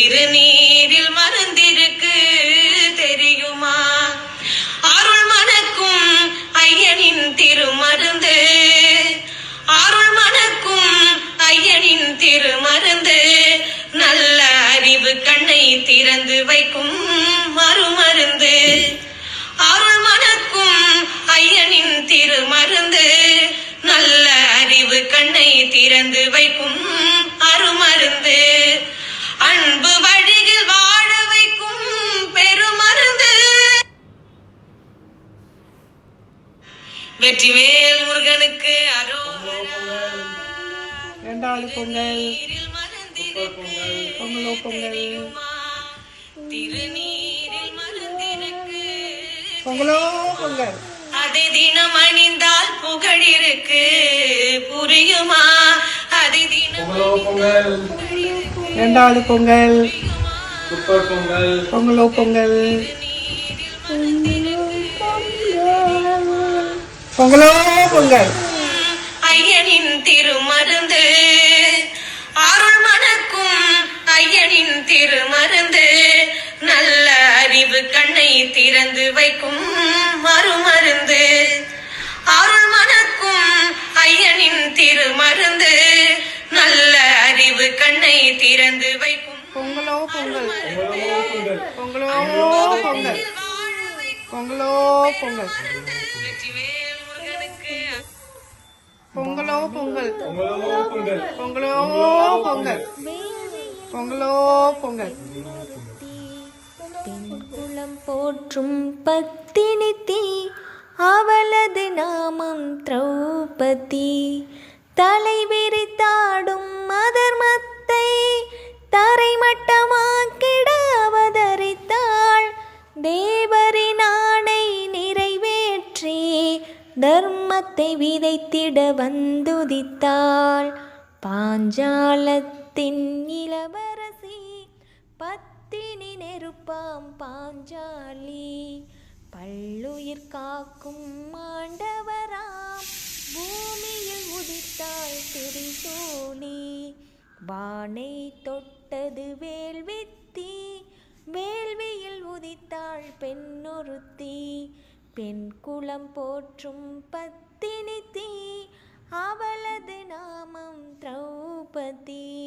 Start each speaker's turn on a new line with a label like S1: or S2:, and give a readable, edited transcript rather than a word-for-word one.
S1: திருநீரில் மருந்திருக்கு தெரியுமா? அருள் மணக்கும் ஐயனின் திருமருந்து, அருள் மணக்கும் ஐயனின் திருமருந்து, நல்ல அறிவு கண்ணை திறந்து வைக்கும் மறுமருந்து. அருள் மணக்கும் ஐயனின் திருமருந்து, நல்ல அறிவு கண்ணை திறந்து வைக்கும் அருமருந்து. அன்பு வழியில் வாழ வைக்கும் பெருமருந்து. வெற்றிவேல் முருகனுக்கு அரோகரா.
S2: இரண்டாவது பொங்கல். பொங்கலோ பொங்கல்.
S1: திருநீரில் மருந்திருக்கு.
S2: பொங்கலோ பொங்கல்.
S1: அதை தினம் அணிந்தால் புகழ் இருக்கு புரியுமா? அதை தினம்
S2: பொங்கல். இரண்டாவது பொங்கல். பொங்கலோ பொங்கல். பொங்கலோ பொங்கல்.
S1: ஐயனின் திருமருந்து, அருள் மணக்கும் ஐயனின் திருமருந்து, நல்ல அறிவு கண்ணை திறந்து வைக்கும் மறுமருந்து. அருள் மணக்கும் ஐயனின் திருமருந்து, நல்ல அறிவு கண்ணை திறந்து வைக்கும்.
S2: பொங்கலோ பொங்கல். பொங்கலோ பொங்கல். பொங்கலோ பொங்கல்.
S1: வெற்றிவேல் முருகனுக்கு.
S2: பொங்கலோ பொங்கல். பொங்கலோ பொங்கல். பொங்கலோ பொங்கல்.
S3: பெண்குலம் போற்றும் பத்தினித்தி, அவளது நாமம் திரௌபதி. தலை விரித்தாடும் அதர்மத்தை தரைமட்டமாக்கிட அவதரித்தாள். தேவரின் ஆணை நிறைவேற்றி தர்மத்தை விதைத்திட வந்துதித்தாள். பாஞ்சாலத்தின் இளவரசி, பத்தினி நெருப்பாம் பாஞ்சாலி. பல்லுயிர் காக்கும் ஆண்டவராம் பூமியில் உதித்தாள் திரிசூலி. வானை தொட்டது வேல்வித்தி, வேள்வியில் உதித்தாள் பெண்ணொருத்தி. பெண் குலம் போற்றும் பத்தினித்தி, அவளது நாமம் திரௌபதி.